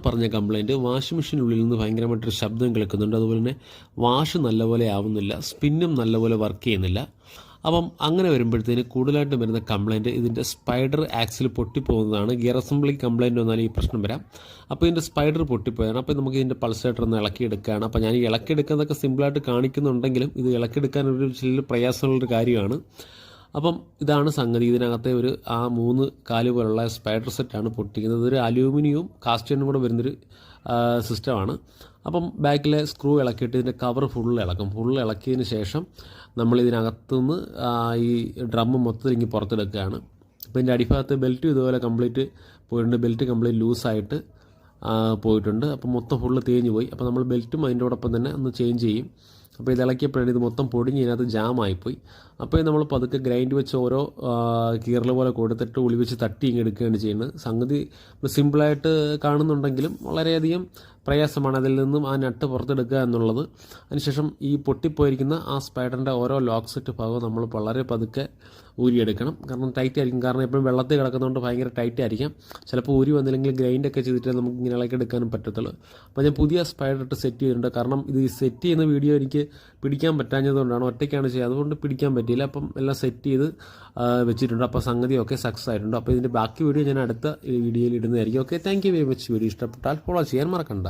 പറഞ്ഞ complaint washing മെഷീനുള്ളിൽ നിന്ന് ഭയങ്കരമായിട്ടൊരു ശബ്ദം കേൾക്കുന്നുണ്ട്. അതുപോലെ തന്നെ വാഷ് നല്ലപോലെ ആവുന്നില്ല, സ്പിന്നും നല്ലപോലെ വർക്ക് ചെയ്യുന്നില്ല. അപ്പം അങ്ങനെ വരുമ്പോഴത്തേന് കൂടുതലായിട്ടും വരുന്ന കംപ്ലയിൻറ്റ് ഇതിൻ്റെ സ്പൈഡർ ആക്സിൽ പൊട്ടിപ്പോകുന്നതാണ്. ഗിയർ അസംബ്ലി കംപ്ലയിൻറ്റ് വന്നാൽ ഈ പ്രശ്നം വരാം. അപ്പോൾ ഇതിൻ്റെ സ്പൈഡർ പൊട്ടിപ്പോയാണ്. അപ്പോൾ നമുക്ക് ഇതിൻ്റെ പൾസേറ്റർ ഒന്ന് ഇളക്കിയെടുക്കുകയാണ്. അപ്പോൾ ഞാൻ ഈ ഇളക്കിയെടുക്കുന്നതൊക്കെ സിമ്പിളായിട്ട് കാണിക്കുന്നുണ്ടെങ്കിലും ഇത് ഇളക്കിയെടുക്കാൻ ഒരു ചില പ്രയാസമുള്ളൊരു കാര്യമാണ്. അപ്പം ഇതാണ് സംഗതി. ഇതിനകത്തെ ഒരു 3 കാല് പോലുള്ള സ്പൈഡർ സെറ്റാണ് പൊട്ടിക്കുന്നത്. ഇതൊരു അലൂമിനിയവും കാസ്റ്റേണും കൂടെ വരുന്നൊരു സിസ്റ്റമാണ്. അപ്പം ബാക്കിലെ സ്ക്രൂ ഇളക്കിയിട്ട് ഇതിൻ്റെ കവർ ഫുള്ള് ഇളക്കും. ഫുള്ള് ഇളക്കിയതിന് ശേഷം നമ്മളിതിനകത്തുനിന്ന് ഈ ഡ്രമ്മ് മൊത്തത്തിൽ ഇങ്ങനെ പുറത്തെടുക്കുകയാണ്. അപ്പോൾ ഇതിൻ്റെ അടിഭാഗത്ത് ബെൽറ്റും ഇതുപോലെ കംപ്ലീറ്റ് പോയിട്ടുണ്ട്. ബെൽറ്റ് കംപ്ലീറ്റ് ലൂസായിട്ട് പോയിട്ടുണ്ട്. അപ്പോൾ മൊത്തം ഫുള്ള് തേഞ്ഞ് പോയി. അപ്പോൾ നമ്മൾ ബെൽറ്റും അതിൻ്റോടൊപ്പം തന്നെ ഒന്ന് ചേഞ്ച് ചെയ്യും. അപ്പോൾ ഇത് ഇളക്കിയപ്പോഴാണ് ഇത് മൊത്തം പൊടിഞ്ഞ് ഇതിനകത്ത് ജാമായിപ്പോയി. അപ്പോൾ നമ്മൾ പതുക്കെ ഗ്രൈൻഡ് വെച്ച് ഓരോ കീറൽ പോലെ കൊടുത്തിട്ട് ഉളി വെച്ച് തട്ടി ഇങ്ങ് എടുക്കുകയാണ് ചെയ്യുന്നത്. സംഗതി സിമ്പിളായിട്ട് കാണുന്നുണ്ടെങ്കിലും വളരെയധികം പ്രയാസമാണ് അതിൽ നിന്നും ആ നട്ട് പുറത്തെടുക്കുക എന്നുള്ളത്. അതിനുശേഷം ഈ പൊട്ടിപ്പോയിരിക്കുന്ന ആ സ്പൈഡറിൻ്റെ ഓരോ ലോക്ക് സെറ്റ് ഭാഗവും നമ്മൾ വളരെ പതുക്കെ ഊരിയെടുക്കണം. കാരണം ടൈറ്റ് ആയിരിക്കും. കാരണം എപ്പോഴും വെള്ളത്തിൽ കിടക്കുന്നതുകൊണ്ട് ഭയങ്കര ടൈറ്റ് ആയിരിക്കാം. ചിലപ്പോൾ ഊരി വന്നില്ലെങ്കിൽ ഗ്രൈൻഡൊക്കെ ചെയ്തിട്ട് നമുക്ക് ഇങ്ങനെ ഇളക്കിയെടുക്കാനും പറ്റത്തുള്ളൂ. അപ്പോൾ ഞാൻ പുതിയ സ്പൈഡർ ഇട്ട് സെറ്റ് ചെയ്തിട്ടുണ്ട്. കാരണം ഇത് സെറ്റ് ചെയ്യുന്ന വീഡിയോ എനിക്ക് പിടിക്കാൻ പറ്റാഞ്ഞതുകൊണ്ടാണ്. ഒറ്റയ്ക്കാണ് ചെയ്യുക, അതുകൊണ്ട് പിടിക്കാൻ പറ്റിയില്ല. അപ്പം എല്ലാം സെറ്റ് ചെയ്ത് വെച്ചിട്ടുണ്ട്. അപ്പോൾ സംഗതിയൊക്കെ സക്സസ് ആയിട്ടുണ്ട്. അപ്പോൾ ഇതിൻ്റെ ബാക്കി വീഡിയോ ഞാൻ അടുത്ത വീഡിയോയിൽ ഇടുന്നതായിരിക്കും. Okay, thank you very much. Video ഇഷ്ടപ്പെട്ടാൽ ഫോളോ ചെയ്യാൻ മറക്കണ്ട.